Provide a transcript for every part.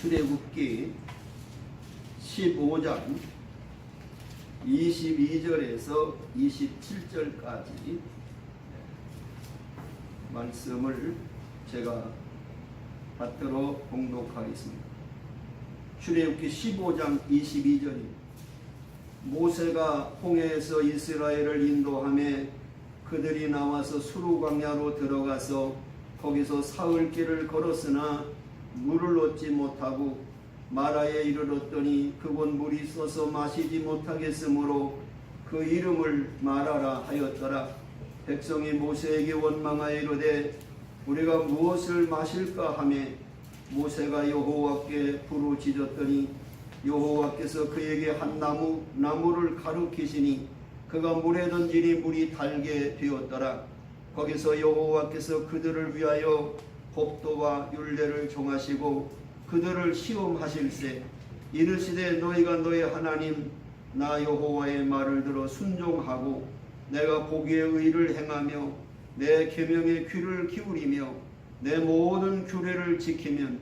출애굽기 15장 22절에서 27절까지 말씀을 제가 받들어 봉독하겠습니다. 출애굽기 15장 22절입니다. 모세가 홍해에서 이스라엘을 인도하며 그들이 나와서 수르 광야로 들어가서 거기서 사흘 길을 걸었으나 물을 얻지 못하고 마라에 이르렀더니 그곳 물이 있어서 마시지 못하겠으므로 그 이름을 마라라 하였더라. 백성이 모세에게 원망하여 이르되 우리가 무엇을 마실까 하며 모세가 여호와께 부르짖었더니 여호와께서 그에게 한 나무를 가르치시니 그가 물에 던지니 물이 달게 되었더라. 거기서 여호와께서 그들을 위하여 법도와 율례를 정하시고 그들을 시험하실세 이르시되 너희가 너희 하나님 나 여호와의 말을 들어 순종하고 내가 보기에 의를 행하며 내 계명에 귀를 기울이며 내 모든 규례를 지키면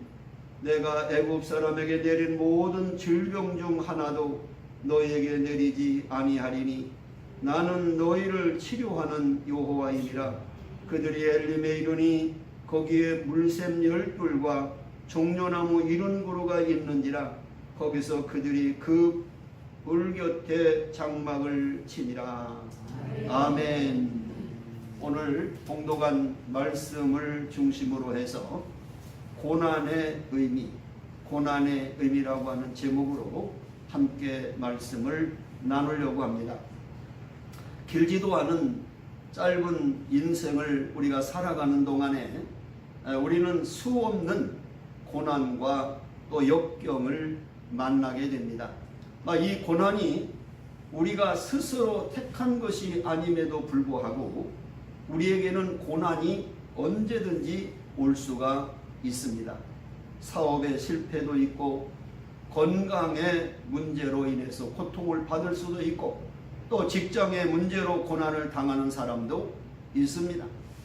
내가 애굽 사람에게 내린 모든 질병 중 하나도 너희에게 내리지 아니하리니 나는 너희를 치료하는 여호와이니라. 그들이 엘림에 이르니 거기에 물샘 12과 종려나무 70그루가 있는지라. 거기서 그들이 그 물 곁에 장막을 치니라. 아멘. 오늘 봉독한 말씀을 중심으로 해서 고난의 의미라고 하는 제목으로 함께 말씀을 나누려고 합니다. 길지도 않은 짧은 인생을 우리가 살아가는 동안에 우리는 수없는 고난과 또 역경을 만나게 됩니다. 이 고난이 우리가 스스로 택한 것이 아님에도 불구하고 우리에게는 고난이 언제든지 올 수가 있습니다. 사업의 실패도 있고 건강의 문제로 인해서 고통을 받을 수도 있고 또 직장의 문제로 고난을 당하는 사람도 있습니다.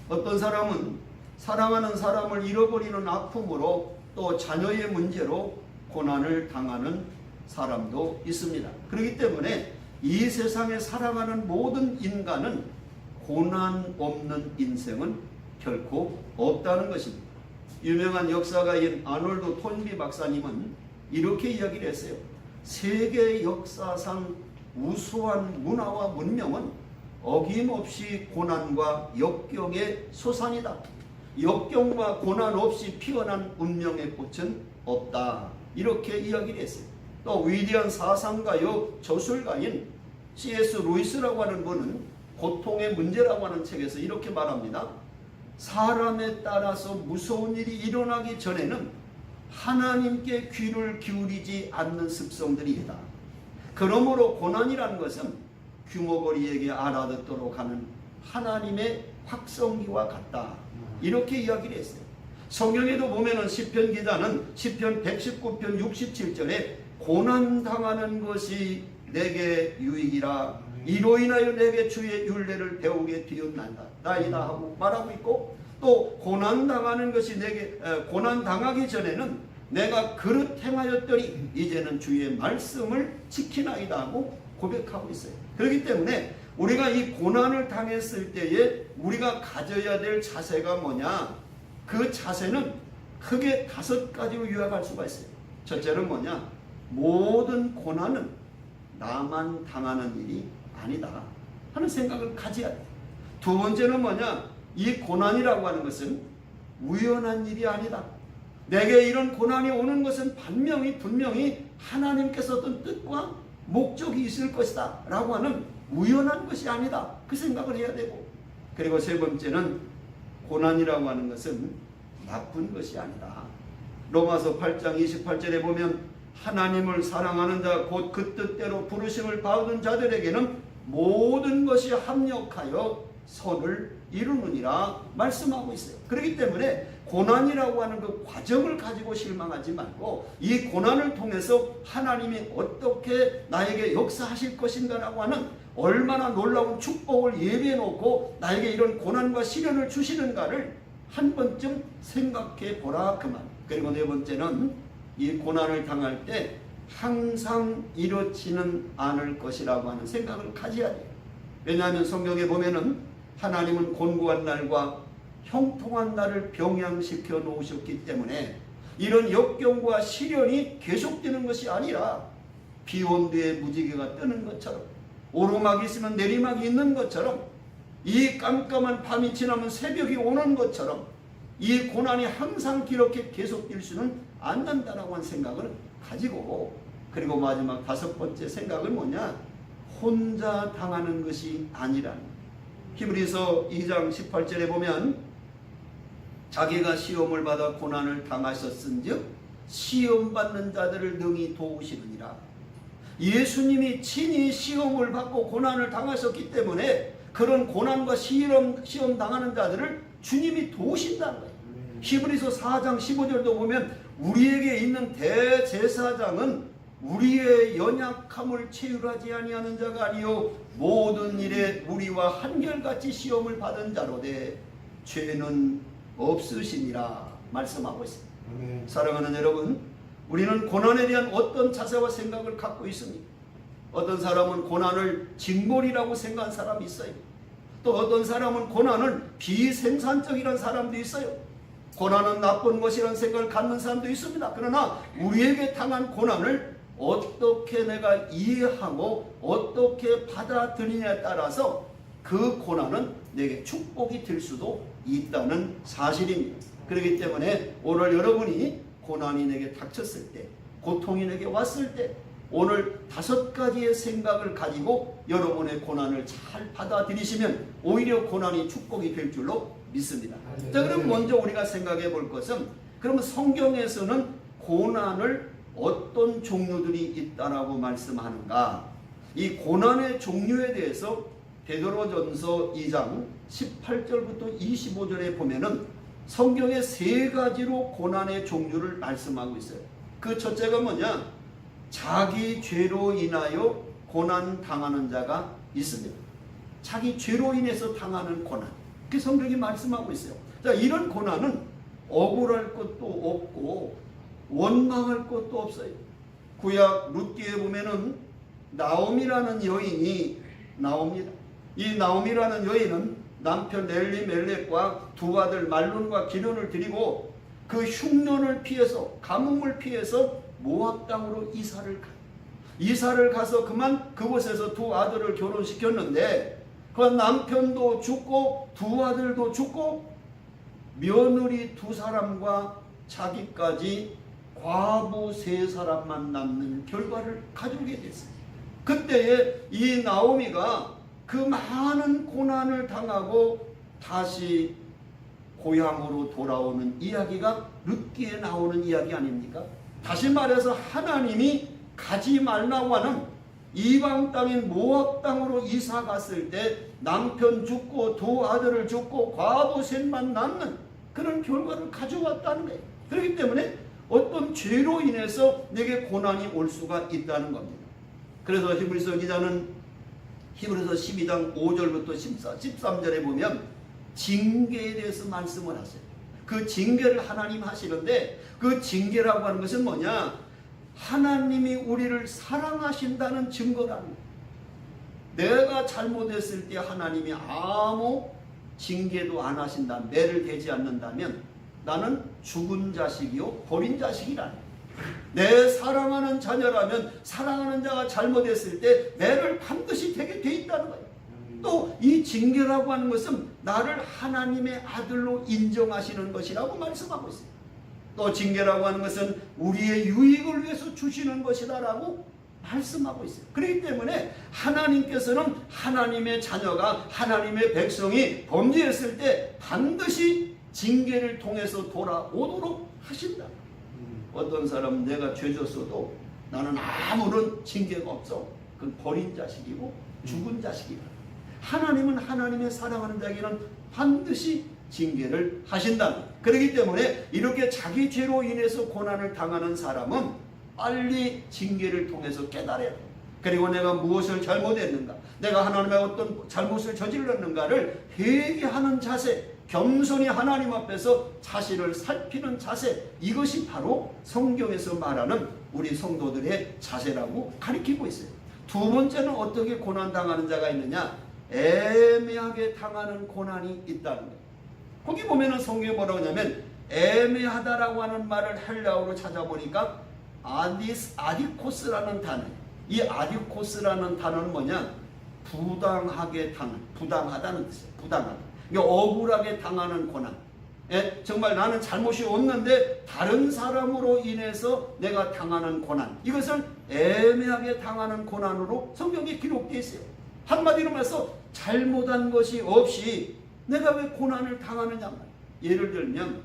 어떤 사람은 사랑하는 사람을 잃어버리는 아픔으로 또 자녀의 문제로 고난을 당하는 사람도 있습니다. 그렇기 때문에 이 세상에 살아가는 모든 인간은 고난 없는 인생은 결코 없다는 것입니다. 유명한 역사가인 아놀드 톤비 박사님은 이렇게 이야기를 했어요. 세계 역사상 우수한 문화와 문명은 어김없이 고난과 역경의 소산이다. 역경과 고난 없이 피어난 운명의 꽃은 없다. 이렇게 이야기를 했어요. 또 위대한 사상가요 저술가인 C.S. 루이스라고 하는 분은 고통의 문제라고 하는 책에서 이렇게 말합니다. 사람에 따라서 무서운 일이 일어나기 전에는 하나님께 귀를 기울이지 않는 습성들이 있다. 그러므로 고난이라는 것은 규모거리에게 알아듣도록 하는 하나님의 확성기와 같다. 이렇게 이야기를 했어요. 성경에도 보면은 시편 기자는 시편 119편 67절에 고난당하는 것이 내게 유익이라 이로 인하여 내게 주의 율례를 배우게 되었나이다 하고 말하고 있고 또 고난당하는 것이 내게 고난당하기 전에는 내가 그릇 행하였더니 이제는 주의 말씀을 지키나이다 하고 고백하고 있어요. 그렇기 때문에 우리가 이 고난을 당했을 때에 우리가 가져야 될 자세가 뭐냐? 그 자세는 크게 5가지로 요약할 수가 있어요. 첫째는 뭐냐? 모든 고난은 나만 당하는 일이 아니다 하는 생각을 가져야 돼. 두 번째는 뭐냐? 이 고난이라고 하는 것은 우연한 일이 아니다. 내게 이런 고난이 오는 것은 분명히 하나님께서 어떤 뜻과 목적이 있을 것이다 라고 하는 우연한 것이 아니다. 그 생각을 해야 되고, 그리고 세 번째는 고난이라고 하는 것은 나쁜 것이 아니다. 로마서 8장 28절에 보면 하나님을 사랑하는 자 곧 그 뜻대로 부르심을 받은 자들에게는 모든 것이 합력하여 선을 이루느니라 말씀하고 있어요. 그렇기 때문에 고난이라고 하는 그 과정을 가지고 실망하지 말고 이 고난을 통해서 하나님이 어떻게 나에게 역사하실 것인가라고 하는 얼마나 놀라운 축복을 예비해 놓고 나에게 이런 고난과 시련을 주시는가를 한 번쯤 생각해 보라 그 말. 그리고 네 번째는 이 고난을 당할 때 항상 이렇지는 않을 것이라고 하는 생각을 가져야 돼요. 왜냐하면 성경에 보면은 하나님은 곤고한 날과 형통한 날을 병양시켜 놓으셨기 때문에 이런 역경과 시련이 계속되는 것이 아니라 비 온 뒤에 무지개가 뜨는 것처럼, 오르막이 있으면 내리막이 있는 것처럼, 이 깜깜한 밤이 지나면 새벽이 오는 것처럼 이 고난이 항상 이렇게 계속될 수는 않는다라고 하는 생각을 가지고, 그리고 마지막 5번째 생각은 뭐냐? 혼자 당하는 것이 아니라는. 히브리서 2장 18절에 보면 자기가 시험을 받아 고난을 당하셨은즉 시험받는 자들을 능히 도우시느니라. 예수님이 친히 시험을 받고 고난을 당하셨기 때문에 그런 고난과 시험 당하는 자들을 주님이 도우신다는 거예요. 히브리서 4장 15절도 보면 우리에게 있는 대제사장은 우리의 연약함을 체휼하지 아니하는 자가 아니요 모든 일에 우리와 한결같이 시험을 받은 자로되 죄는 없으시니라 말씀하고 있습니다. 사랑하는 여러분, 우리는 고난에 대한 어떤 자세와 생각을 갖고 있습니까? 어떤 사람은 고난을 징벌이라고 생각한 사람이 있어요. 또 어떤 사람은 고난을 비생산적이라는 사람도 있어요. 고난은 나쁜 것이라는 생각을 갖는 사람도 있습니다. 그러나 우리에게 당한 고난을 어떻게 내가 이해하고 어떻게 받아들이냐에 따라서 그 고난은 내게 축복이 될 수도 있다는 사실입니다. 그렇기 때문에 오늘 여러분이 고난이 내게 닥쳤을 때, 고통이 내게 왔을 때 오늘 5가지의 생각을 가지고 여러분의 고난을 잘 받아들이시면 오히려 고난이 축복이 될 줄로 믿습니다. 자, 그럼 먼저 우리가 생각해 볼 것은, 그러면 성경에서는 고난을 어떤 종류들이 있다라고 말씀하는가? 이 고난의 종류에 대해서 베드로전서 2장 18절부터 25절에 보면은 성경의 3가지로 고난의 종류를 말씀하고 있어요. 그 첫째가 뭐냐? 자기 죄로 인하여 고난 당하는 자가 있습니다. 자기 죄로 인해서 당하는 고난. 그 성경이 말씀하고 있어요. 자, 이런 고난은 억울할 것도 없고 원망할 것도 없어요. 구약 룻기에 보면은 나옴이라는 여인이 나옵니다. 이 나옴이라는 여인은 남편 엘리멜렉과 2 아들 말론과 기련을 드리고 그 흉년을 피해서, 가뭄을 피해서 모압 땅으로 이사를 가서 그만 그곳에서 2 아들을 결혼시켰는데 그 남편도 죽고 2 아들도 죽고 며느리 2 사람과 자기까지 과부 3 사람만 남는 결과를 가져오게 됐어요. 그때에 이 나오미가 그 많은 고난을 당하고 다시 고향으로 돌아오는 이야기가 룻기에 나오는 이야기 아닙니까? 다시 말해서 하나님이 가지 말라고 하는 이방 땅인 모압 땅으로 이사 갔을 때 남편 죽고 2 아들을 죽고 과부 셋만 남는 그런 결과를 가져왔다는 거예요. 그렇기 때문에 어떤 죄로 인해서 내게 고난이 올 수가 있다는 겁니다. 그래서 히브리서 기자는 히브리서 12장 5절부터 13절에 보면 징계에 대해서 말씀을 하세요. 그 징계를 하나님 하시는데 그 징계라고 하는 것은 뭐냐? 하나님이 우리를 사랑하신다는 증거라는 거예요. 내가 잘못했을 때 하나님이 아무 징계도 안 하신다, 매를 대지 않는다면 나는 죽은 자식이요 버린 자식이라는 거예요. 내 사랑하는 자녀라면 사랑하는 자가 잘못했을 때 매를 반드시 되게 돼 있다는 거예요. 또 이 징계라고 하는 것은 나를 하나님의 아들로 인정하시는 것이라고 말씀하고 있어요. 또 징계라고 하는 것은 우리의 유익을 위해서 주시는 것이다라고 말씀하고 있어요. 그렇기 때문에 하나님께서는 하나님의 자녀가, 하나님의 백성이 범죄했을 때 반드시 징계를 통해서 돌아오도록 하신다. 어떤 사람은 내가 죄 졌어도 나는 아무런 징계가 없어. 그건 버린 자식이고 죽은 자식이다. 하나님은 하나님의 사랑하는 자에게는 반드시 징계를 하신다. 그렇기 때문에 이렇게 자기 죄로 인해서 고난을 당하는 사람은 빨리 징계를 통해서 깨달아야 돼. 그리고 내가 무엇을 잘못했는가, 내가 하나님의 어떤 잘못을 저질렀는가를 회개하는 자세, 겸손히 하나님 앞에서 자신을 살피는 자세, 이것이 바로 성경에서 말하는 우리 성도들의 자세라고 가리키고 있어요. 두 번째는 어떻게 고난당하는 자가 있느냐? 애매하게 당하는 고난이 있다는 거예요. 거기 보면은 성경에 뭐라고 하냐면 애매하다라고 하는 말을 헬라어로 찾아보니까 아디코스라는 단어. 이 아디코스라는 단어는 뭐냐? 부당하게 당한, 부당하다는 뜻이에요. 부당하다. 그러니까 억울하게 당하는 고난. 예? 정말 나는 잘못이 없는데 다른 사람으로 인해서 내가 당하는 고난. 이것을 애매하게 당하는 고난으로 성경에 기록되어 있어요. 한마디로 말해서 잘못한 것이 없이 내가 왜 고난을 당하느냐. 예를 들면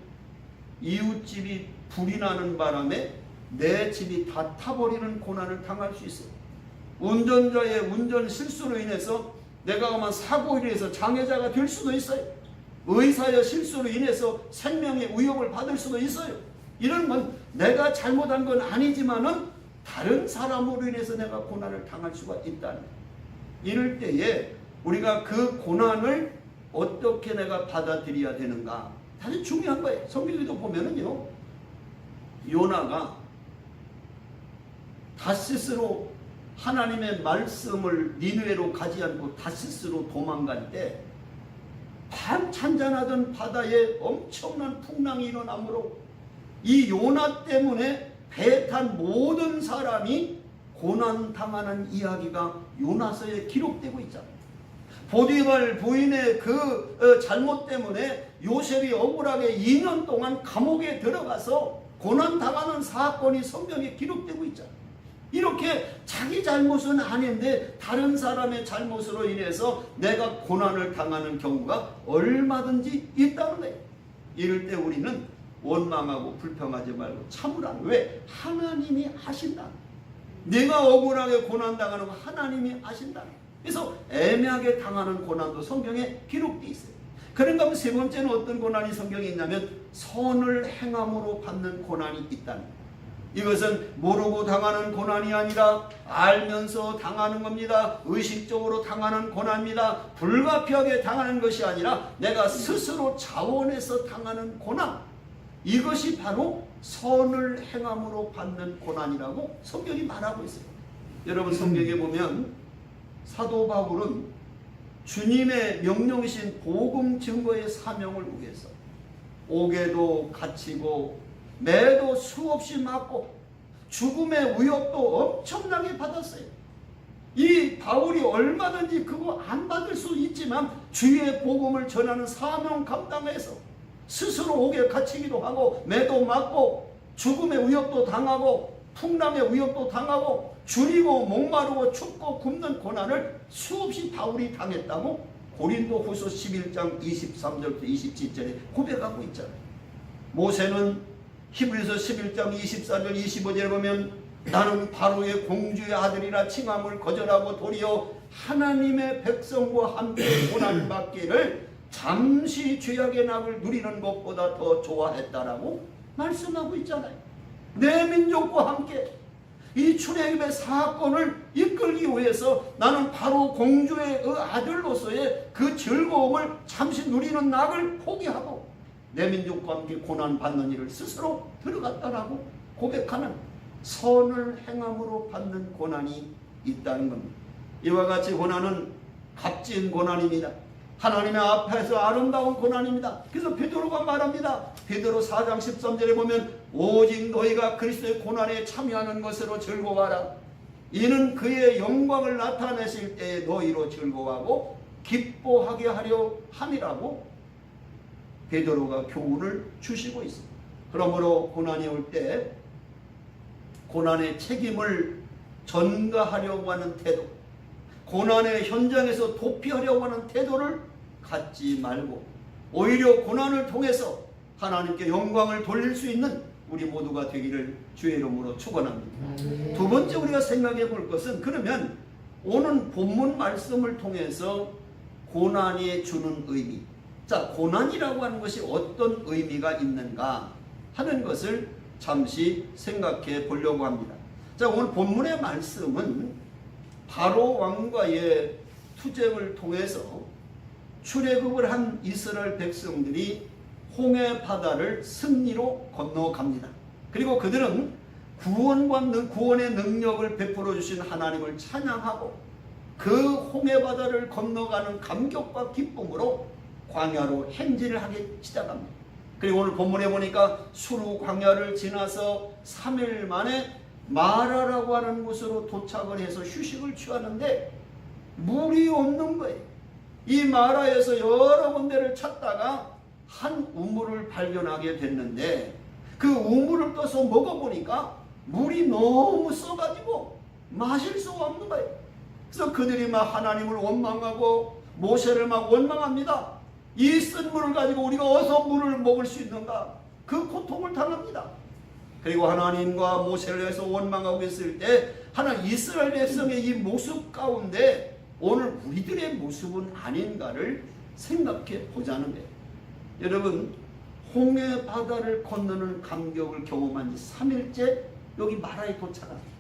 이웃집이 불이 나는 바람에 내 집이 다 타버리는 고난을 당할 수 있어요. 운전자의 운전 실수로 인해서 내가 그만 사고로 인해서 장애자가 될 수도 있어요. 의사의 실수로 인해서 생명의 위협을 받을 수도 있어요. 이런 건 내가 잘못한 건 아니지만은 다른 사람으로 인해서 내가 고난을 당할 수가 있다는 거예요. 이럴 때에 우리가 그 고난을 어떻게 내가 받아들여야 되는가? 사실 중요한 거예요. 성경에도 보면은요, 요나가 다시스로 하나님의 말씀을 니느웨로 가지 않고 다시스로 도망갈 때 찬잔하던 바다에 엄청난 풍랑이 일어나므로 이 요나 때문에 배 탄 모든 사람이 고난당하는 이야기가 요나서에 기록되고 있잖아요. 보디발 부인의 그 잘못 때문에 요셉이 억울하게 2년 동안 감옥에 들어가서 고난당하는 사건이 성경에 기록되고 있잖아요. 이렇게 자기 잘못은 아닌데 다른 사람의 잘못으로 인해서 내가 고난을 당하는 경우가 얼마든지 있다는 거예요. 이럴 때 우리는 원망하고 불평하지 말고 참으라. 왜? 하나님이 하신다. 내가 억울하게 고난당하는 거 하나님이 하신다. 그래서 애매하게 당하는 고난도 성경에 기록되어 있어요. 그런가 하면 세 번째는 어떤 고난이 성경에 있냐면 선을 행함으로 받는 고난이 있다는 거예요. 이것은 모르고 당하는 고난이 아니라 알면서 당하는 겁니다. 의식적으로 당하는 고난입니다. 불가피하게 당하는 것이 아니라 내가 스스로 자원해서 당하는 고난. 이것이 바로 선을 행함으로 받는 고난이라고 성경이 말하고 있어요. 여러분 성경에 보면 사도 바울은 주님의 명령이신 복음 증거의 사명을 위해서 옥에도 갇히고 매도 수없이 맞고 죽음의 위협도 엄청나게 받았어요. 이 바울이 얼마든지 그거 안 받을 수 있지만 주의 복음을 전하는 사명 감당해서 스스로 옥에 갇히기도 하고 매도 맞고 죽음의 위협도 당하고 풍랑의 위협도 당하고 줄이고 목마르고 춥고 굶는 고난을 수없이 바울이 당했다고 고린도후서 11장 23절부터 27절에 고백하고 있잖아요. 모세는 히브리서 11장 24절 25절에 보면 나는 바로의 공주의 아들이라 칭함을 거절하고 도리어 하나님의 백성과 함께 고난받기를 잠시 죄악의 낙을 누리는 것보다 더 좋아했다라고 말씀하고 있잖아요. 내 민족과 함께 이 출애굽의 사건을 이끌기 위해서 나는 바로 공주의 아들로서의 그 즐거움을 잠시 누리는 낙을 포기하고 내 민족과 함께 고난받는 일을 스스로 들어갔다라고 고백하는 선을 행함으로 받는 고난이 있다는 겁니다. 이와 같이 고난은 값진 고난입니다. 하나님의 앞에서 아름다운 고난입니다. 그래서 베드로가 말합니다. 베드로 4장 13절에 보면 오직 너희가 그리스도의 고난에 참여하는 것으로 즐거워하라. 이는 그의 영광을 나타내실 때에 너희로 즐거워하고 기뻐하게 하려 함이라고 베드로가 교훈을 주시고 있습니다. 그러므로 고난이 올 때 고난의 책임을 전가하려고 하는 태도, 고난의 현장에서 도피하려고 하는 태도를 갖지 말고 오히려 고난을 통해서 하나님께 영광을 돌릴 수 있는 우리 모두가 되기를 주의 이름으로 축원합니다. 두 번째 우리가 생각해 볼 것은 그러면 오늘 본문 말씀을 통해서 고난이 주는 의미, 자, 고난이라고 하는 것이 어떤 의미가 있는가 하는 것을 잠시 생각해 보려고 합니다. 자, 오늘 본문의 말씀은 바로 왕과의 투쟁을 통해서 출애굽을 한 이스라엘 백성들이 홍해 바다를 승리로 건너갑니다. 그리고 그들은 구원의 능력을 베풀어 주신 하나님을 찬양하고 그 홍해 바다를 건너가는 감격과 기쁨으로 광야로 행진을 하기 시작합니다. 그리고 오늘 본문에 보니까 수루 광야를 지나서 3일 만에 마라라고 하는 곳으로 도착을 해서 휴식을 취하는데 물이 없는 거예요. 이 마라에서 여러 군데를 찾다가 한 우물을 발견하게 됐는데 그 우물을 떠서 먹어보니까 물이 너무 써가지고 마실 수가 없는 거예요. 그래서 그들이 막 하나님을 원망하고 모세를 막 원망합니다. 이 쓴 물을 가지고 우리가 어디서 물을 먹을 수 있는가? 그 고통을 당합니다. 그리고 하나님과 모세를 위해서 원망하고 있을 때 하나님 이스라엘 백성의 이 모습 가운데 오늘 우리들의 모습은 아닌가를 생각해 보자는 거예요. 여러분, 홍해 바다를 건너는 감격을 경험한 지 3일째 여기 마라에 도착합니다.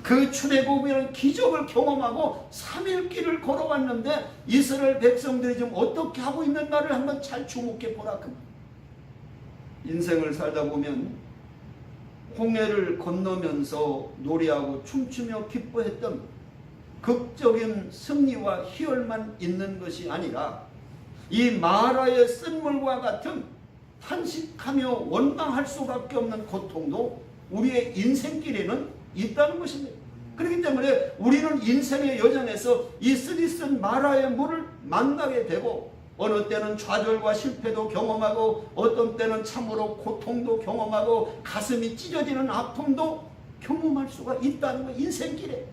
그 출애굽이라는 기적을 경험하고 3일 길을 걸어왔는데 이스라엘 백성들이 지금 어떻게 하고 있는가를 한번 잘 주목해 보라. 인생을 살다 보면 홍해를 건너면서 노래하고 춤추며 기뻐했던 극적인 승리와 희열만 있는 것이 아니라 이 마라의 쓴물과 같은 탄식하며 원망할 수밖에 없는 고통도 우리의 인생길에는 있다는 것입니다. 그렇기 때문에 우리는 인생의 여정에서 이 쓰디쓴 마라의 물을 만나게 되고 어느 때는 좌절과 실패도 경험하고 어떤 때는 참으로 고통도 경험하고 가슴이 찢어지는 아픔도 경험할 수가 있다는 거 인생길에.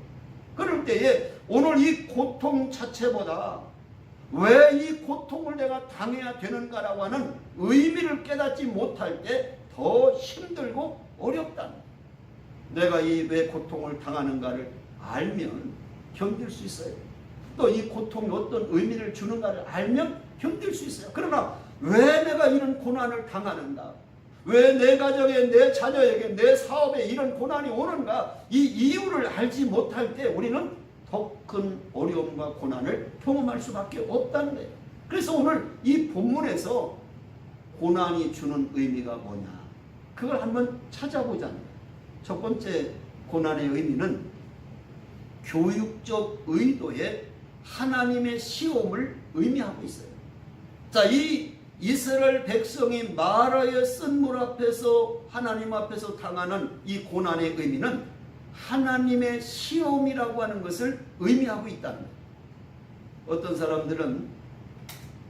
그럴 때에 오늘 이 고통 자체보다 왜 이 고통을 내가 당해야 되는가라고 하는 의미를 깨닫지 못할 때 더 힘들고 어렵다는 거예요. 내가 이 왜 고통을 당하는가를 알면 견딜 수 있어요. 또 이 고통이 어떤 의미를 주는가를 알면 견딜 수 있어요. 그러나 왜 내가 이런 고난을 당하는가? 왜 내 가정에, 내 자녀에게, 내 사업에 이런 고난이 오는가? 이 이유를 알지 못할 때 우리는 더 큰 어려움과 고난을 경험할 수밖에 없다는 거예요. 그래서 오늘 이 본문에서 고난이 주는 의미가 뭐냐? 그걸 한번 찾아보자는 거예요. 첫 번째 고난의 의미는 교육적 의도의 하나님의 시험을 의미하고 있어요. 자, 이 이스라엘 백성이 마라의 쓴물 앞에서 하나님 앞에서 당하는 이 고난의 의미는 하나님의 시험이라고 하는 것을 의미하고 있다는 거예요. 어떤 사람들은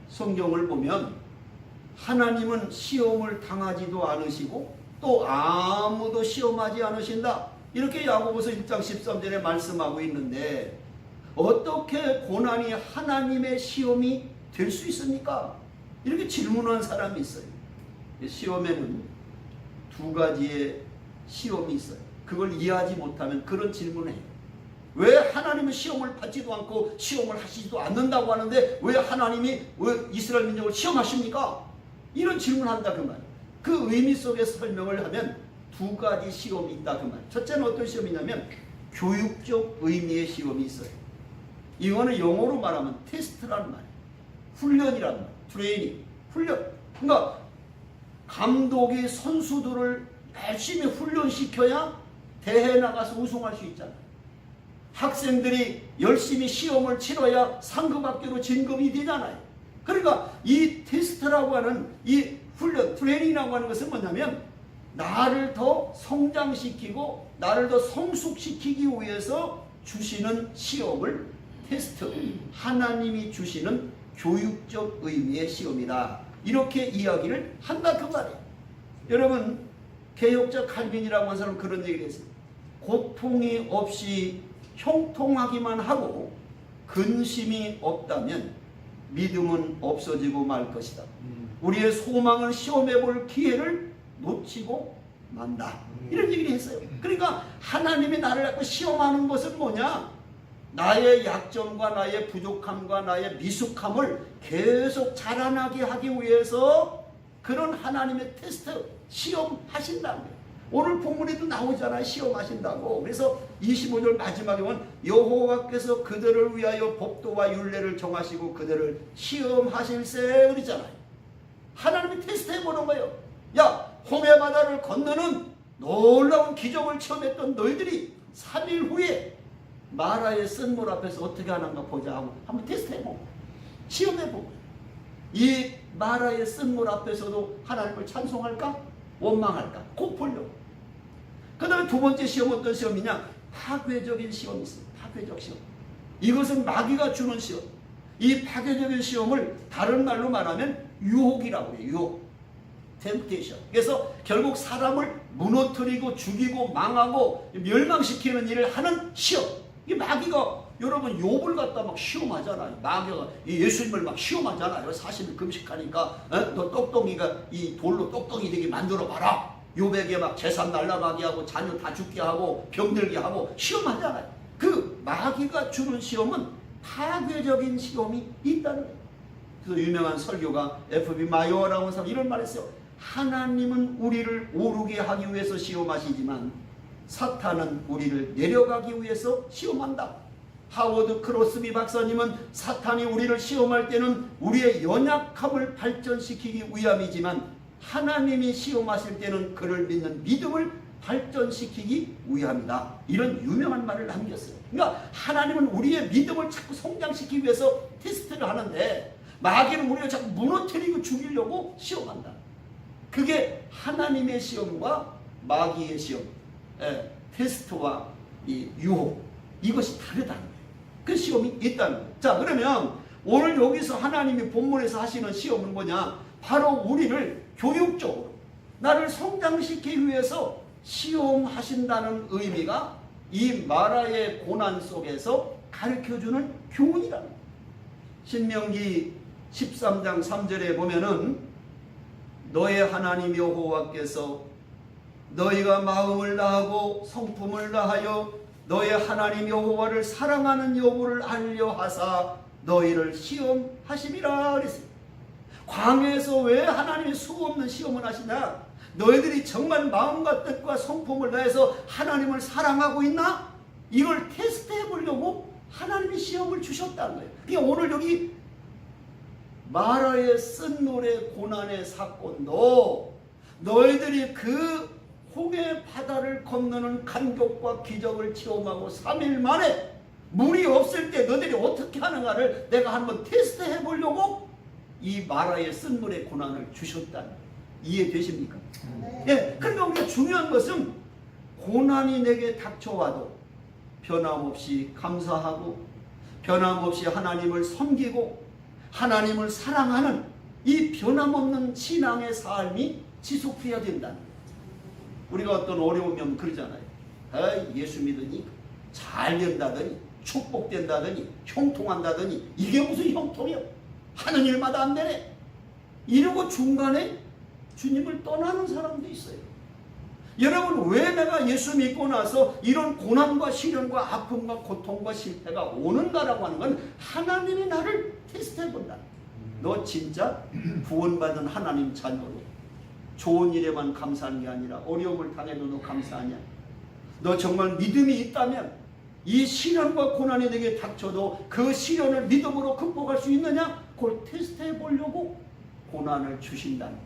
성경을 보면 하나님은 시험을 당하지도 않으시고 또 아무도 시험하지 않으신다. 이렇게 야고보서 1장 13절에 말씀하고 있는데 어떻게 고난이 하나님의 시험이 될 수 있습니까? 이렇게 질문하는 사람이 있어요. 시험에는 두 가지의 시험이 있어요. 그걸 이해하지 못하면 그런 질문을 해요. 왜 하나님은 시험을 받지도 않고 시험을 하시지도 않는다고 하는데 왜 하나님이 왜 이스라엘 민족을 시험하십니까? 이런 질문을 한다 그 말. 그 의미 속에 설명을 하면 두 가지 시험이 있다 그 말. 첫째는 어떤 시험이냐면 교육적 의미의 시험이 있어요. 이거는 영어로 말하면 테스트라는 말이에요. 훈련이라는 말. 트레이닝, 훈련. 그러니까 감독이 선수들을 열심히 훈련시켜야 대회에 나가서 우승할 수 있잖아요. 학생들이 열심히 시험을 치러야 상급학교로 진급이 되잖아요. 그러니까 이 테스트라고 하는 이 훈련, 트레이닝이라고 하는 것은 뭐냐면 나를 더 성장시키고 나를 더 성숙시키기 위해서 주시는 시험을 테스트, 하나님이 주시는 교육적 의미의 시험이다. 이렇게 이야기를 한다 그 말이에요. 여러분, 개혁자 칼빈이라고 하는 사람은 그런 얘기를 했어요. 고통이 없이 형통하기만 하고 근심이 없다면 믿음은 없어지고 말 것이다. 우리의 소망은 시험해 볼 기회를 놓치고 만다. 이런 얘기를 했어요. 그러니까 하나님이 나를 갖고 시험하는 것은 뭐냐? 나의 약점과 나의 부족함과 나의 미숙함을 계속 자라나게 하기 위해서 그런 하나님의 테스트, 시험하신다는 거예요. 오늘 본문에도 나오잖아요. 시험하신다고. 그래서 25절 마지막에 보면 여호와께서 그들을 위하여 법도와 율례를 정하시고 그들을 시험하실세 그러잖아요. 하나님이 테스트해 보는 거예요. 야, 홍해 바다를 건너는 놀라운 기적을 체험했던 너희들이 3일 후에 마라의 쓴물 앞에서 어떻게 하는가 보자 하고 한번 테스트해보고 시험해보고 이 마라의 쓴물 앞에서도 하나님을 찬송할까? 원망할까? 꼭 보려고. 그 다음에 두 번째 시험 어떤 시험이냐? 파괴적인 시험이 있습니다. 파괴적 시험. 이것은 마귀가 주는 시험. 이 파괴적인 시험을 다른 말로 말하면 유혹이라고 해요. 유혹. temptation. 그래서 결국 사람을 무너뜨리고 죽이고 망하고 멸망시키는 일을 하는 시험. 이 마귀가 여러분 욥을 갖다 막 시험하잖아요. 마귀가 예수님을 막 시험하잖아요. 40일 금식하니까 너 똑똑이가 이 돌로 똑똑이 되게 만들어 봐라. 욥에게 막 재산 날라가게 하고 자녀 다 죽게 하고 병들게 하고 시험하잖아요. 그 마귀가 주는 시험은 파괴적인 시험이 있다는 거예요. 그래서 유명한 설교가 F.B. 마이어라는 사람 이런 말 했어요. 하나님은 우리를 오르게 하기 위해서 시험하시지만 사탄은 우리를 내려가기 위해서 시험한다. 하워드 크로스비 박사님은 사탄이 우리를 시험할 때는 우리의 연약함을 발전시키기 위함이지만 하나님이 시험하실 때는 그를 믿는 믿음을 발전시키기 위함이다. 이런 유명한 말을 남겼어요. 그러니까 하나님은 우리의 믿음을 자꾸 성장시키기 위해서 테스트를 하는데 마귀는 우리를 자꾸 무너뜨리고 죽이려고 시험한다. 그게 하나님의 시험과 마귀의 시험, 테스트와 이 유혹, 이것이 다르다는 거예요. 그 시험이 있다는 거예요. 자, 그러면 오늘 여기서 하나님이 본문에서 하시는 시험은 뭐냐? 바로 우리를 교육적으로 나를 성장시키기 위해서 시험하신다는 의미가 이 마라의 고난 속에서 가르쳐주는 교훈이라는 거예요. 신명기 13장 3절에 보면은 너의 하나님 여호와께서 너희가 마음을 다하고 성품을 다하여 너의 하나님 여호와를 사랑하는 여부를 알려 하사 너희를 시험하심이라 그랬어요. 광야에서 왜 하나님이 수없는 시험을 하시냐? 너희들이 정말 마음과 뜻과 성품을 다해서 하나님을 사랑하고 있나? 이걸 테스트해 보려고 하나님이 시험을 주셨다는 거예요. 그러니까 오늘 여기 마라의 쓴물의 고난의 사건도 너희들이 그 홍해 바다를 건너는 감격과 기적을 체험하고 3일 만에 물이 없을 때 너희들이 어떻게 하는가를 내가 한번 테스트해 보려고 이 마라의 쓴물의 고난을 주셨다는 거예요. 이해되십니까? 네. 예, 그러니까 우리가 중요한 것은 고난이 내게 닥쳐와도 변함없이 감사하고 변함없이 하나님을 섬기고 하나님을 사랑하는 이 변함없는 신앙의 삶이 지속해야 된다는 거예요. 우리가 어떤 어려움이 오면 그러잖아요. 예수 믿으니 잘 된다더니 축복된다더니 형통한다더니 이게 무슨 형통이요? 하는 일마다 안 되네. 이러고 중간에 주님을 떠나는 사람도 있어요. 여러분, 왜 내가 예수 믿고 나서 이런 고난과 시련과 아픔과 고통과 실패가 오는가라고 하는 건 하나님이 나를 테스트해 본다. 너 진짜 구원받은 하나님 자녀로 좋은 일에만 감사하는 게 아니라 어려움을 당해도 너 감사하냐? 너 정말 믿음이 있다면 이 시련과 고난이 내게 닥쳐도 그 시련을 믿음으로 극복할 수 있느냐? 그걸 테스트해 보려고 고난을 주신다는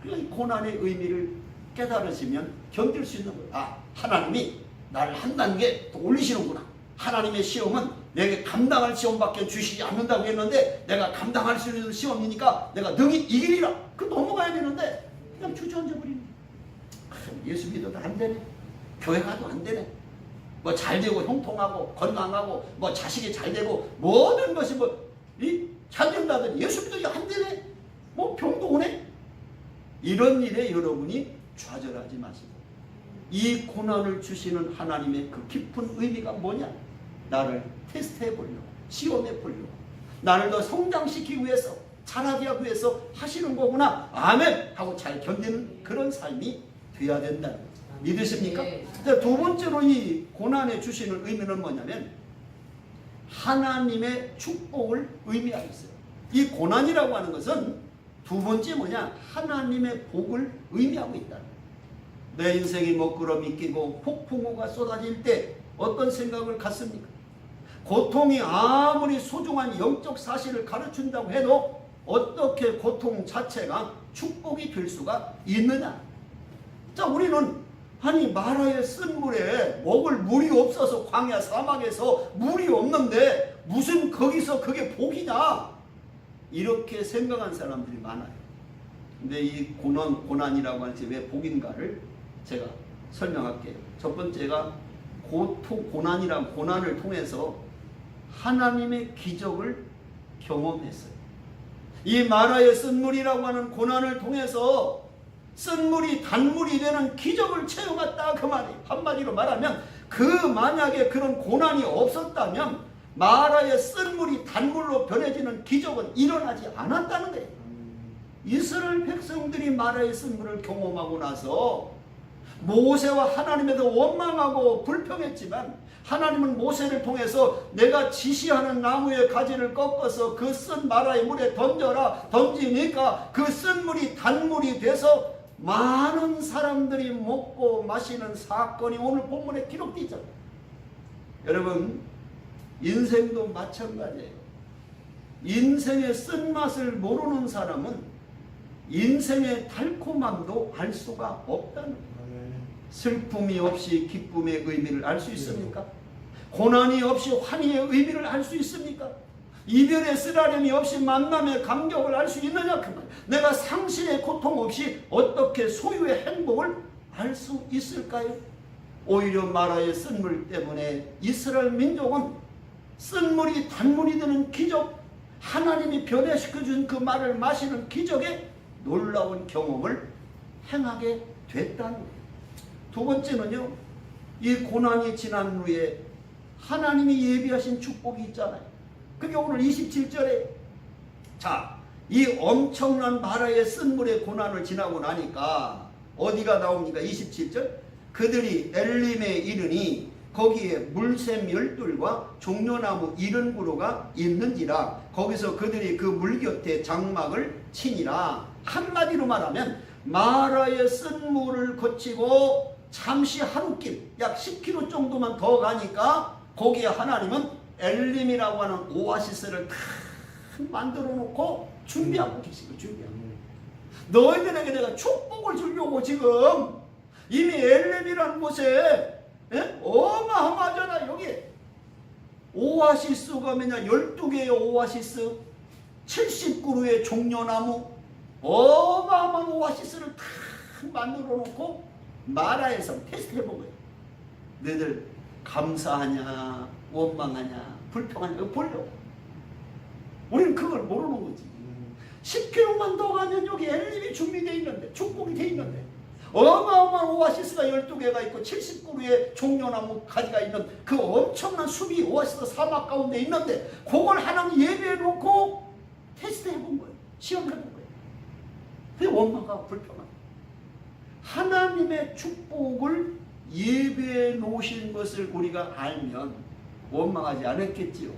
거예요. 그 고난의 의미를 깨달으시면 견딜 수 있는 거예요. 하나님이 나를 한 단계 더 올리시는구나. 하나님의 시험은 내게 감당할 시험밖에 주시지 않는다고 했는데 내가 감당할 수 있는 시험이니까 내가 능히 이기리라. 그 넘어가야 되는데 그냥 주저앉아 버리는 거예요. 예수 믿어도 안 되네. 교회 가도 안 되네. 뭐 잘 되고 형통하고 건강하고 뭐 자식이 잘 되고 모든 것이 잘 된다더니 예수 믿어도 안 되네. 뭐 병도 오네. 이런 일에 여러분이 좌절하지 마시고 이 고난을 주시는 하나님의 그 깊은 의미가 뭐냐? 나를 테스트해 보려고, 시험해 보려고, 나를 더 성장시키기 위해서, 자라게 하기 위해서 하시는 거구나. 아멘! 하고 잘 견디는 그런 삶이 돼야 된다는 거죠. 믿으십니까? 자, 두 번째로 이 고난에 주시는 의미는 뭐냐면 하나님의 축복을 의미하고 있어요. 이 고난이라고 하는 것은 두 번째 뭐냐? 하나님의 복을 의미하고 있다. 내 인생이 먹구름이 끼고 폭풍우가 쏟아질 때 어떤 생각을 갖습니까? 고통이 아무리 소중한 영적 사실을 가르친다고 해도 어떻게 고통 자체가 축복이 될 수가 있느냐? 자, 우리는 아니 마라의 쓴 물에 먹을 물이 없어서 광야 사막에서 물이 없는데 무슨 거기서 그게 복이냐? 이렇게 생각한 사람들이 많아요. 근데 이 고난이라고 할지 왜 복인가를 제가 설명할게요. 첫 번째가 고난이란 고난을 통해서 하나님의 기적을 경험했어요. 이 마라의 쓴물이라고 하는 고난을 통해서 쓴물이 단물이 되는 기적을 체험했다 그 말이에요. 한마디로 말하면 만약에 그런 고난이 없었다면 마라의 쓴물이 단물로 변해지는 기적은 일어나지 않았다는 거예요. 이스라엘 백성들이 마라의 쓴물을 경험하고 나서 모세와 하나님에도 원망하고 불평했지만 하나님은 모세를 통해서 내가 지시하는 나무의 가지를 꺾어서 그 쓴 마라의 물에 던져라. 던지니까 그 쓴 물이 단물이 돼서 많은 사람들이 먹고 마시는 사건이 오늘 본문에 기록되어 있잖아요. 여러분, 인생도 마찬가지예요. 인생의 쓴맛을 모르는 사람은 인생의 달콤함도 알 수가 없다는 거예요. 슬픔이 없이 기쁨의 의미를 알 수 있습니까? 고난이 없이 환희의 의미를 알 수 있습니까? 이별의 쓰라림이 없이 만남의 감격을 알 수 있느냐 그 말. 내가 상실의 고통 없이 어떻게 소유의 행복을 알 수 있을까요? 오히려 마라의 쓴물 때문에 이스라엘 민족은 쓴물이 단물이 되는 기적, 하나님이 변화시켜준 그 말을 마시는 기적에 놀라운 경험을 행하게 됐다는 거예요. 두 번째는요, 이 고난이 지난 후에 하나님이 예비하신 축복이 있잖아요. 그게 오늘 27절에 자, 이 엄청난 마라의 쓴물의 고난을 지나고 나니까 어디가 나옵니까? 27절 그들이 엘림에 이르니 거기에 물샘 12과 종려나무 70그루가 있는지라 거기서 그들이 그 물 곁에 장막을 치니라. 한마디로 말하면 마라의 쓴물을 거치고 잠시 하루길 약 10km 정도만 더 가니까 거기에 하나님은 엘림이라고 하는 오아시스를 다 만들어 놓고 준비하고 계시고 준비하고 너희들에게 내가 축복을 주려고 지금 이미 엘림이라는 곳에 어마어마하잖아. 여기 오아시스가 뭐냐 12개의 오아시스 70그루의 종려나무 어마어마한 오아시스를 다 만들어 놓고 마라에서 테스트 해본 거예요. 너희들 감사하냐 원망하냐 불평하냐 이거 보려고. 우리는 그걸 모르는 거지. 10km만 더 가면 여기 엘림이 준비되어 있는데 축복이 되어 있는데 어마어마한 오아시스가 12개가 있고 70그루의 종려나무 가지가 있는 그 엄청난 숲이 오아시스 사막 가운데 있는데 그걸 하나님 예배해 놓고 테스트 해본 거예요. 시험해 본 거예요. 그게 원망하고 불평하고 하나님의 축복을 예배해 놓으신 것을 우리가 알면 원망하지 않았겠지요.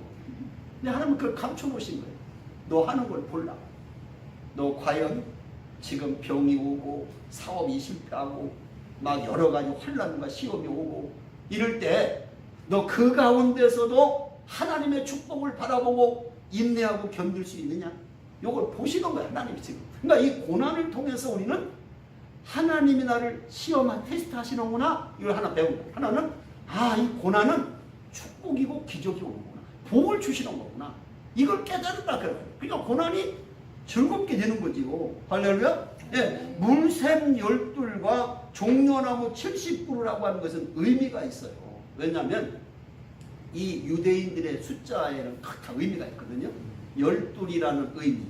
근데 하나님은 그걸 감춰 놓으신 거예요. 너 하는 걸 볼라. 너 과연 지금 병이 오고 사업이 실패하고 막 여러 가지 환난과 시험이 오고 이럴 때 너 그 가운데서도 하나님의 축복을 바라보고 인내하고 견딜 수 있느냐? 이걸 보시는 거예요. 하나님이 지금. 그러니까 이 고난을 통해서 우리는 하나님이 나를 시험한 테스트 하시는구나. 이걸 하나 배운 거예요. 하나는 이 고난은 축복이고 기적이 오는구나. 복을 주시는 거구나. 이걸 깨달은다 그래요. 그러니까 고난이 즐겁게 되는 거지요. 할렐루야. 예, 물샘 12과 종려나무 70그루라고 하는 것은 의미가 있어요. 왜냐하면 이 유대인들의 숫자에는 다 의미가 있거든요. 12이라는 의미,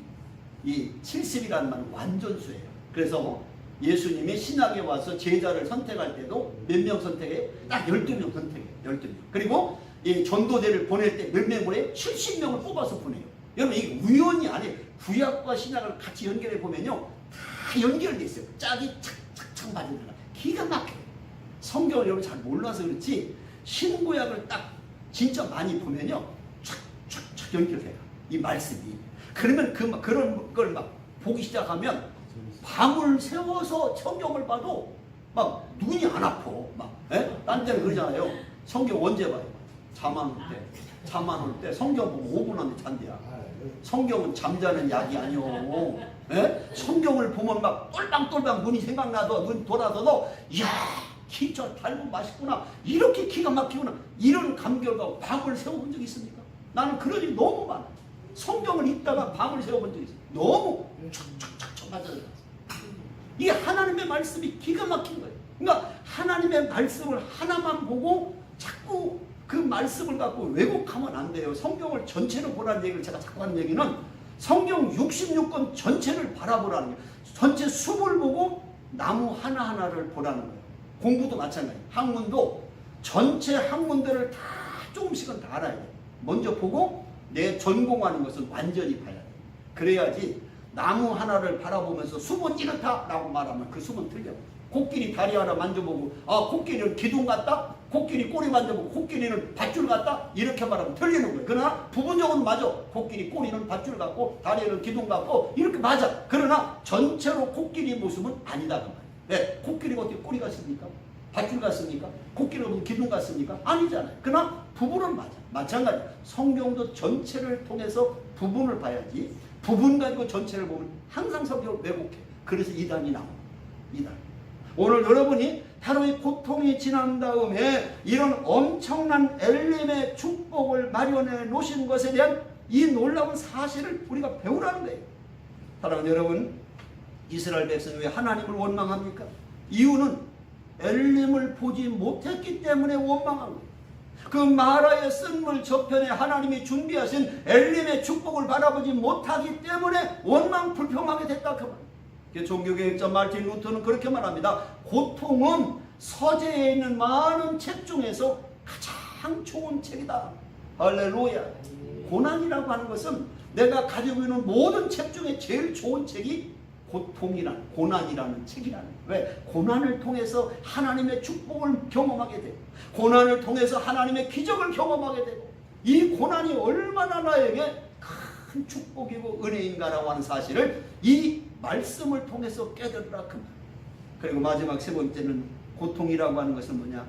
이 70이라는 말은 완전수예요. 그래서 예수님이 신약에 와서 제자를 선택할 때도 몇 명 선택해요? 딱 12명 선택해요. 12명. 그리고 이 전도대를 보낼 때 몇 명을 해요? 70명을 뽑아서 보내요. 여러분 이게 우연이 아니에요. 구약과 신약을 같이 연결해 보면요. 다 연결돼 있어요. 짝이 착착착 맞으니까 기가 막혀요. 성경을 여러분 잘 몰라서 그렇지 신구약을 딱 진짜 많이 보면요. 착착착 연결돼요. 이 말씀이. 그러면 그런 걸 막 보기 시작하면 밤을 새워서 성경을 봐도 막 눈이 안 아파. 막, 예? 딴 때는 그러잖아요. 성경 언제 봐요? 잠 안 올 때. 잠 안 올 때 성경 보고 5분 안에 잔대야. 성경은 잠자는 약이 아니오. 예? 성경을 보면 막 똘방똘방 눈이 생각나도 눈 돌아서도 이야 기저 달고 맛있구나. 이렇게 기가 막히구나. 이런 감격하고 밤을 새워본 적이 있습니까? 나는 그런 일이 너무 많아. 성경을 읽다가 밤을 새워본 적이 있어. 너무 촉촉촉촉 맞아요. 이게 하나님의 말씀이 기가 막힌 거예요. 그러니까 하나님의 말씀을 하나만 보고 자꾸 그 말씀을 갖고 왜곡하면 안 돼요. 성경을 전체로 보라는 얘기를 제가 자꾸 하는 얘기는 성경 66권 전체를 바라보라는 거예요. 전체 숲을 보고 나무 하나하나를 보라는 거예요. 공부도 마찬가지예요. 학문도 전체 학문들을 다 조금씩은 다 알아야 돼요. 먼저 보고 내 전공하는 것은 완전히 봐야 돼요. 그래야지 나무 하나를 바라보면서 숲은 이렇다라고 말하면 그 숲은 틀려요. 코끼리 다리 하나 만져보고 아 코끼리는 기둥 같다? 코끼리 꼬리 만져보고 코끼리는 밧줄 같다? 이렇게 말하면 틀리는 거예요. 그러나 부분적으로 맞아. 코끼리 꼬리는 밧줄 같고 다리는 기둥 같고 이렇게 맞아. 그러나 전체로 코끼리 모습은 아니다 그 말이에요. 네, 코끼리가 어떻게 꼬리 같습니까? 밧줄 같습니까? 코끼리가 무슨 기둥 같습니까? 아니잖아요. 그러나 부분은 맞아. 마찬가지. 성경도 전체를 통해서 부분을 봐야지. 부분 가지고 전체를 보면 항상 성경을 왜곡해. 그래서 이단이 나옵니다. 이단. 오늘 여러분이 바로 이 고통이 지난 다음에 이런 엄청난 엘림의 축복을 마련해 놓으신 것에 대한 이 놀라운 사실을 우리가 배우라는 거예요. 사랑하는 여러분, 이스라엘 백성이 왜 하나님을 원망합니까? 이유는 엘림을 보지 못했기 때문에 원망한 거예요. 그 마라의 쓴물 저편에 하나님이 준비하신 엘림의 축복을 바라보지 못하기 때문에 원망 불평하게 됐다 그 말이에요. 종교개혁자 마르틴 루터는 그렇게 말합니다. 고통은 서재에 있는 많은 책 중에서 가장 좋은 책이다. 할렐루야. 고난이라고 하는 것은 내가 가지고 있는 모든 책 중에 제일 좋은 책이 고난이라는 책이라는 거예요. 왜? 고난을 통해서 하나님의 축복을 경험하게 되고 고난을 통해서 하나님의 기적을 경험하게 되고 이 고난이 얼마나 나에게 큰 축복이고 은혜인가라고 하는 사실을 이 말씀을 통해서 깨달으라 그 말. 그리고 마지막 세 번째는 고통이라고 하는 것은 뭐냐?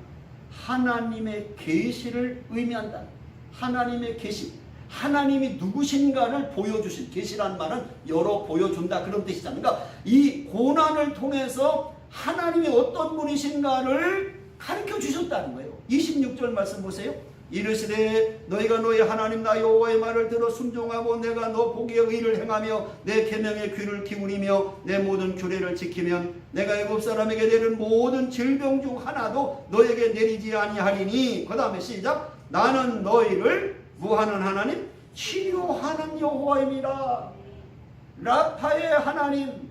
하나님의 계시를 의미한다. 하나님의 계시. 하나님이 누구신가를 보여주신 계시란 말은 여러 보여준다 그런 뜻이잖아요. 그러니까 이 고난을 통해서 하나님이 어떤 분이신가를 가르쳐 주셨다는 거예요. 26절 말씀 보세요. 이르시되 너희가 너희 하나님 나 여호와의 말을 들어 순종하고 내가 너 보기에 의를 행하며 내 계명에 귀를 기울이며 내 모든 규례를 지키면 내가 애굽 사람에게 내린 모든 질병 중 하나도 너에게 내리지 아니하리니. 그 다음에 시작. 나는 너희를 무하는 하나님 치료하는 여호와입니다. 라파의 하나님,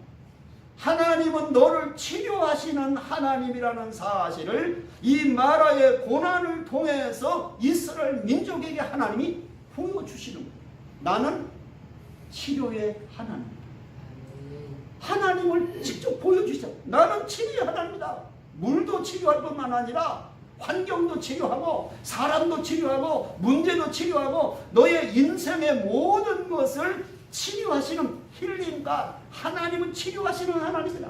하나님은 너를 치료하시는 하나님이라는 사실을 이 마라의 고난을 통해서 이스라엘 민족에게 하나님이 보여주시는 거예요. 나는 치료의 하나님. 하나님을 직접 보여주시죠. 나는 치료의 하나님이다. 물도 치료할 뿐만 아니라 환경도 치료하고 사람도 치료하고 문제도 치료하고 너의 인생의 모든 것을 치료하시는 힐링가 하나님은 치료하시는 하나님이다.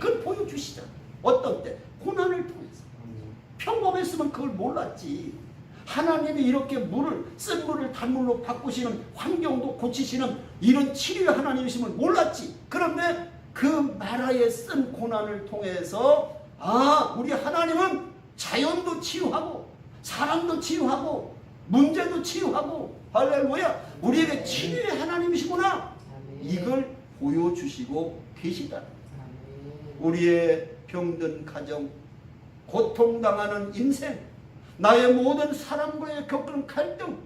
그걸 보여주시잖아. 어떤 때? 고난을 통해서. 평범했으면 그걸 몰랐지. 하나님이 이렇게 물을 쓴 물을 단물로 바꾸시는 환경도 고치시는 이런 치료의 하나님이심을 몰랐지. 그런데 그 마라의 쓴 고난을 통해서 아 우리 하나님은 자연도 치유하고 사람도 치유하고 문제도 치유하고 할렐루야 우리에게 치유의 하나님이시구나 이걸 보여주시고 계시다. 우리의 병든 가정 고통당하는 인생 나의 모든 사람과의 겪은 갈등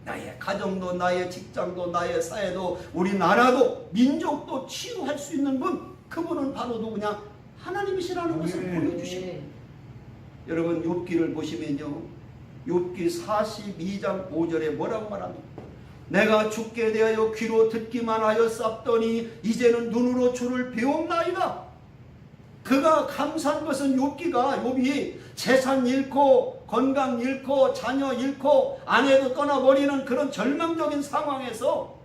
나의 가정도 나의 직장도 나의 사회도 우리나라도 민족도 치유할 수 있는 분 그분은 바로 누구냐 하나님이시라는 것을 보여주시고 여러분 욥기를 보시면요 욥기 42장 5절에 뭐라고 말합니까? 내가 죽게 대하여 귀로 듣기만 하였사더니 이제는 눈으로 주를 배웠나이다. 그가 감사한 것은 욥이 재산 잃고 건강 잃고 자녀 잃고 아내도 떠나버리는 그런 절망적인 상황에서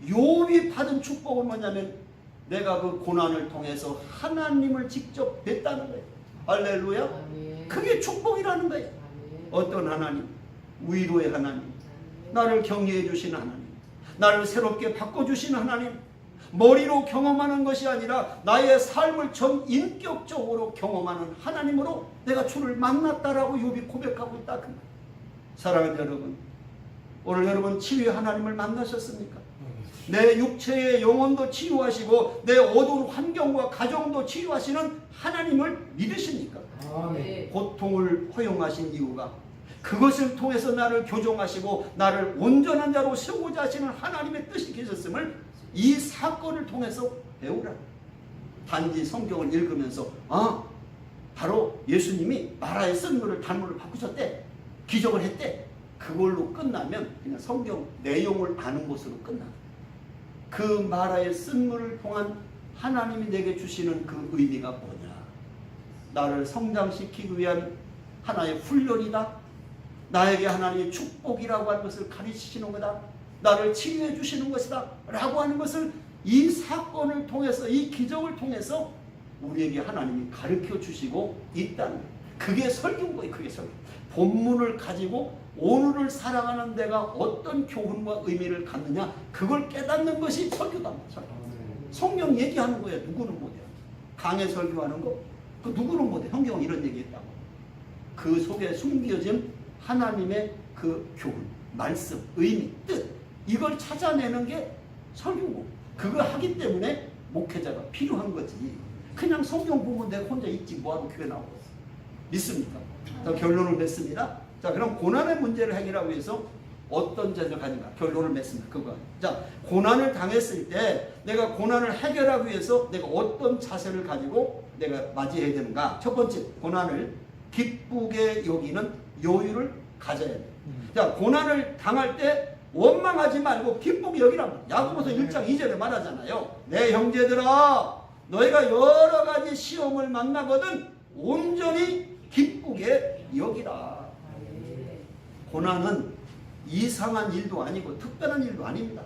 욥이 받은 축복은 뭐냐면 내가 그 고난을 통해서 하나님을 직접 뵀다는 거예요. 할렐루야. 아멘. 그게 축복이라는 거예요. 아멘. 어떤 하나님? 위로의 하나님, 나를 격려해 주시는 하나님, 나를 새롭게 바꿔주시는 하나님, 머리로 경험하는 것이 아니라 나의 삶을 전 인격적으로 경험하는 하나님으로 내가 주를 만났다라고 욥이 고백하고 있다. 그 말. 사랑하는 여러분, 오늘 여러분 치유의 하나님을 만나셨습니까? 내 육체의 영혼도 치유하시고 내 어두운 환경과 가정도 치유하시는 하나님을 믿으십니까? 아멘. 고통을 허용하신 이유가 그것을 통해서 나를 교정하시고 나를 온전한 자로 세우고자 하시는 하나님의 뜻이 계셨음을 이 사건을 통해서 배우라. 단지 성경을 읽으면서 바로 예수님이 마라의 쓴물을 단물을 바꾸셨대, 기적을 했대, 그걸로 끝나면 그냥 성경 내용을 아는 것으로 끝나. 그 마라의 쓴물을 통한 하나님이 내게 주시는 그 의미가 뭐냐? 나를 성장시키기 위한 하나의 훈련이다. 나에게 하나님의 축복이라고 하는 것을 가르치시는 거다. 나를 치유해 주시는 것이다 라고 하는 것을 이 사건을 통해서, 이 기적을 통해서 우리에게 하나님이 가르쳐 주시고 있다는 거예요. 그게 설교인 거예요. 그게 설교. 본문을 가지고 오늘을 살아가는 내가 어떤 교훈과 의미를 갖느냐, 그걸 깨닫는 것이 설교다. 성경 얘기하는 거예요. 누구는 못해요. 강해 설교하는 거, 그 누구는 못해. 성경은 이런 얘기했다고. 그 속에 숨겨진 하나님의 그 교훈, 말씀, 의미, 뜻, 이걸 찾아내는 게 설교고, 그거 하기 때문에 목회자가 필요한 거지. 그냥 성경 보면 내가 혼자 있지 뭐하러 교회 나오고 있어. 믿습니까? 자, 결론을 맺습니다. 자, 그럼 고난의 문제를 해결하기 위해서 어떤 자세를 가진가? 결론을 맺습니다. 그거. 자, 고난을 당했을 때 내가 고난을 해결하기 위해서 내가 어떤 자세를 가지고 내가 맞이해야 되는가? 첫 번째, 고난을 기쁘게 여기는 여유를 가져야 돼. 자, 고난을 당할 때 원망하지 말고 기쁘게 여기라고. 야고보서 1장 2절에 말하잖아요. 내 형제들아, 너희가 여러 가지 시험을 만나거든 온전히 기쁘게 여기라. 고난은 이상한 일도 아니고 특별한 일도 아닙니다.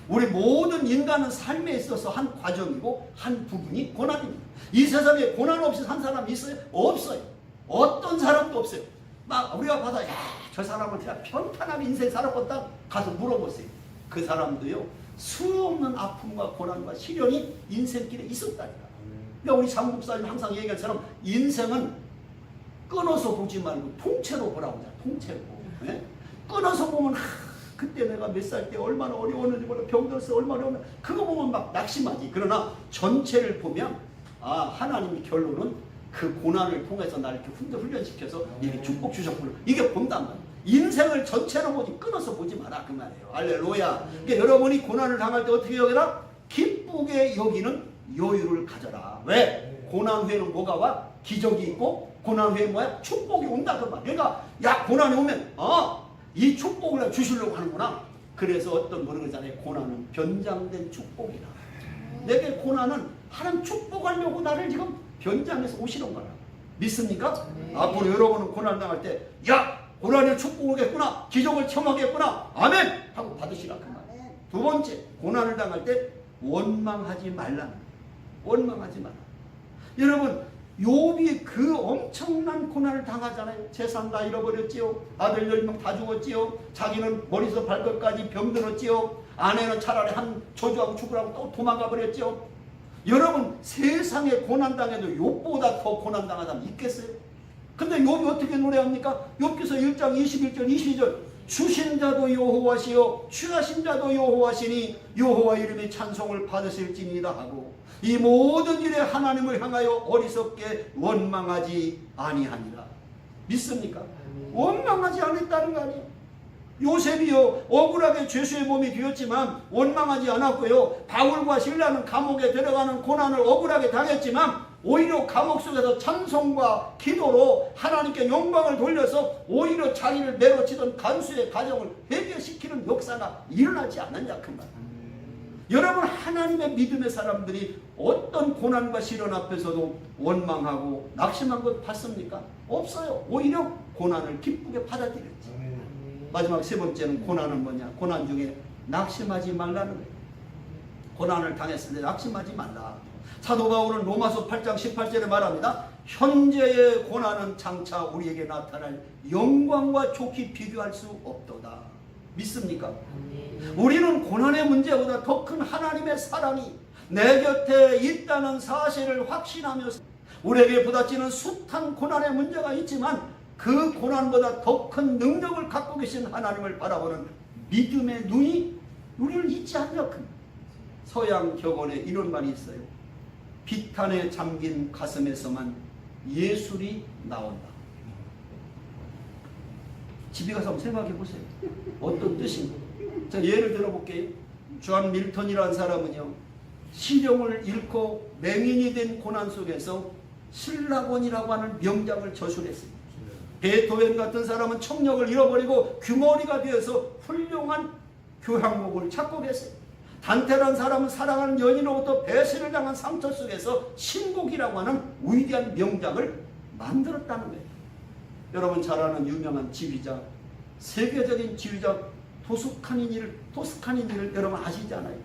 우리 모든 인간은 삶에 있어서 한 과정이고 한 부분이 고난입니다. 이 세상에 고난 없이 산 사람이 있어요? 없어요. 어떤 사람도 없어요. 막 우리가 봐서 저 사람은 그냥 평탄하게 인생 살았겠다 가서 물어보세요. 그 사람도요, 수없는 아픔과 고난과 시련이 인생길에 있었다니까. 그러니까 우리 장목사님 항상 얘기할 처럼 인생은 끊어서 보지 말고 통째로 보라고 하잖아. 통째로. 네? 끊어서 보면 그때 내가 몇 살 때 얼마나 어려웠는지 몰라, 병들었어 얼마나 어려웠는지, 그거 보면 막 낙심하지. 그러나 전체를 보면 하나님의 결론은 그 고난을 통해서 나를 이렇게 훈련시켜서 이렇게 축복 주셨구나, 이게 본단 말이야. 인생을 전체로 보지 끊어서 보지 마라 그 말이에요. 할렐루야. 그러니까 여러분이 고난을 당할 때 어떻게 여기라? 기쁘게 여기는 여유를 가져라. 왜? 고난 후에는 뭐가 와? 기적이 있고, 고난 후에 뭐야? 축복이 온다 그 말. 그러니까 고난이 오면 이 축복을 주시려고 하는구나. 그래서 어떤 뭐라 그러잖아요. 고난은 변장된 축복이라. 내게 고난은 하나님 축복하려고 나를 지금 변장해서 오시는 거라. 믿습니까? 네. 앞으로 여러분은 고난 당할 때 고난의 축복 오겠구나, 기적을 체험하겠구나, 아멘 하고 받으시라 그 말. 두 번째, 고난을 당할 때 원망하지 말라. 원망하지 마라. 여러분, 욥이 그 엄청난 고난을 당하잖아요. 재산 다 잃어버렸지요. 아들 10명 다 죽었지요. 자기는 머리에서 발끝까지 병들었지요. 아내는 차라리 한 저주하고 죽으라고 또 도망가 버렸지요. 여러분, 세상에 고난당해도 욥보다 더 고난당한 사람 있겠어요? 근데 욥이 어떻게 노래합니까? 욥기서 1장 21절 22절 주신 자도 여호와시요 취하신 자도 여호와시니 여호와 이름의 찬송을 받으실지니이다 하고, 이 모든 일에 하나님을 향하여 어리석게 원망하지 아니하니라. 믿습니까? 원망하지 않았다는 거 아니에요. 요셉이요, 억울하게 죄수의 몸이 되었지만 원망하지 않았고요, 바울과 실라는 감옥에 들어가는 고난을 억울하게 당했지만 오히려 감옥 속에서 찬송과 기도로 하나님께 영광을 돌려서 오히려 자기를 내로치던 간수의 가정을 회개시키는 역사가 일어나지 않았냐 그 말. 여러분, 하나님의 믿음의 사람들이 어떤 고난과 시련 앞에서도 원망하고 낙심한 것 봤습니까? 없어요. 오히려 고난을 기쁘게 받아들였지. 마지막 세 번째는 고난은 뭐냐? 고난 중에 낙심하지 말라는 거예요. 고난을 당했을 때 낙심하지 말라. 사도 바울은 로마서 8장 18절에 말합니다. 현재의 고난은 장차 우리에게 나타날 영광과 좋게 비교할 수 없도다. 믿습니까? 우리는 고난의 문제보다 더 큰 하나님의 사랑이 내 곁에 있다는 사실을 확신하면서 우리에게 부닥치는 숱한 고난의 문제가 있지만 그 고난보다 더 큰 능력을 갖고 계신 하나님을 바라보는 믿음의 눈이 우리를 잊지 않냐. 서양 격언에 이런 말이 있어요. 비탄에 잠긴 가슴에서만 예술이 나온다. 집에 가서 한번 생각해 보세요. 어떤 뜻인가? 자, 예를 들어 볼게요. 존 밀턴이라는 사람은요, 시력을 잃고 맹인이 된 고난 속에서 신라곤이라고 하는 명작을 저술했습니다. 베토벤 같은 사람은 청력을 잃어버리고 귀머리가 되어서 훌륭한 교향곡을 작곡했어요. 단테라는 사람은 사랑하는 연인으로부터 배신을 당한 상처 속에서 신곡이라고 하는 위대한 명작을 만들었다는 거예요. 여러분 잘 아는 유명한 지휘자, 세계적인 지휘자 토스카니니를 여러분 아시잖아요.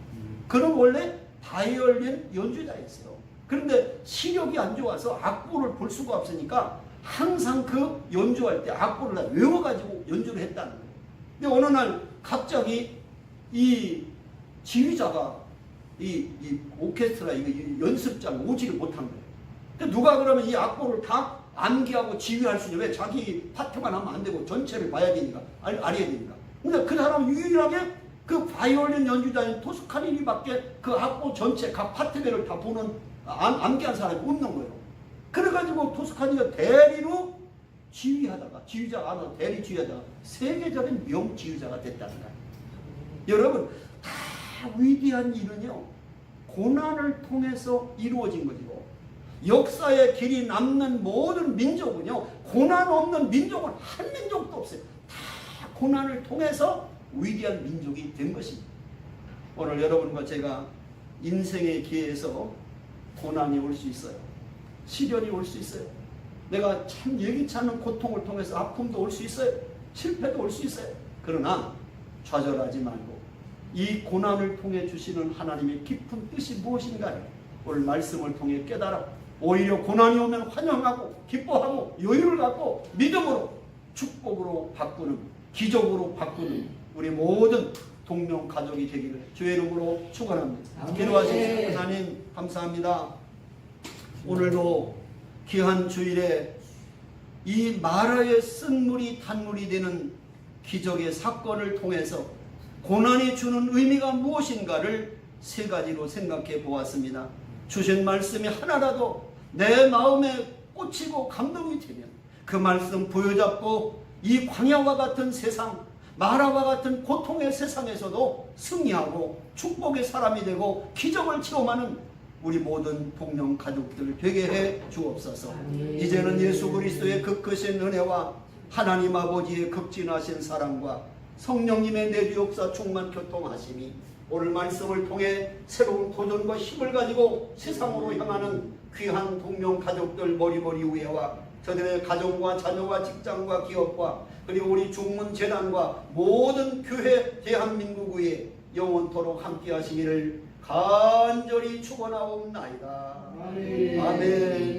그는 원래 바이올린 연주자였어요. 그런데 시력이 안 좋아서 악보를 볼 수가 없으니까 항상 그 연주할 때 악보를 다 외워가지고 연주를 했다는 거예요. 근데 어느 날 갑자기 이 지휘자가 이 오케스트라 연습장 오지를 못한 거예요. 근데 누가 그러면 이 악보를 다 암기하고 지휘할 수 있냐? 왜 자기 파트만 하면 안 되고 전체를 봐야 되니까 알아야 되니까. 근데 그 사람은 유일하게 그 바이올린 연주자인 토스카니니밖에 그 악보 전체 각 파트별을 다 보는 암기한 사람이 없는 거예요. 그래가지고 토스카니가 대리로 지휘하다가 지휘자가 아니라 대리 지휘하다가 세계적인 명지휘자가 됐다는 거예요. 여러분 다 위대한 일은요 고난을 통해서 이루어진 거죠. 역사의 길이 남는 모든 민족은요 고난 없는 민족은 한 민족도 없어요. 다 고난을 통해서 위대한 민족이 된 것입니다. 오늘 여러분과 제가 인생의 기회에서 고난이 올 수 있어요. 시련이 올 수 있어요. 내가 참 예기치 않은 고통을 통해서 아픔도 올 수 있어요. 실패도 올 수 있어요. 그러나 좌절하지 말고 이 고난을 통해 주시는 하나님의 깊은 뜻이 무엇인가를 오늘 말씀을 통해 깨달아 오히려 고난이 오면 환영하고 기뻐하고 여유를 갖고 믿음으로 축복으로 바꾸는 기적으로 바꾸는 우리 모든 동명 가족이 되기를 주의 이름으로 축원합니다. 기도하십시오. 하나님 감사합니다. 오늘도 귀한 주일에 이 마라의 쓴물이 단물이 되는 기적의 사건을 통해서 고난이 주는 의미가 무엇인가를 세 가지로 생각해 보았습니다. 주신 말씀이 하나라도 내 마음에 꽂히고 감동이 되면 그 말씀 부여잡고 이 광야와 같은 세상, 마라와 같은 고통의 세상에서도 승리하고 축복의 사람이 되고 기적을 체험하는 우리 모든 동명 가족들 되게 해 주옵소서. 이제는 예수 그리스도의 그 크신 은혜와 하나님 아버지의 극진하신 사랑과 성령님의 내주 역사 충만 교통하심이 오늘 말씀을 통해 새로운 도전과 힘을 가지고 세상으로 향하는 귀한 동명 가족들 머리머리 위에와 저들의 가정과 자녀와 직장과 기업과 그리고 우리 중문재단과 모든 교회 대한민국 위에 영원토록 함께 하시기를 간절히 축원하옵나이다. 아멘.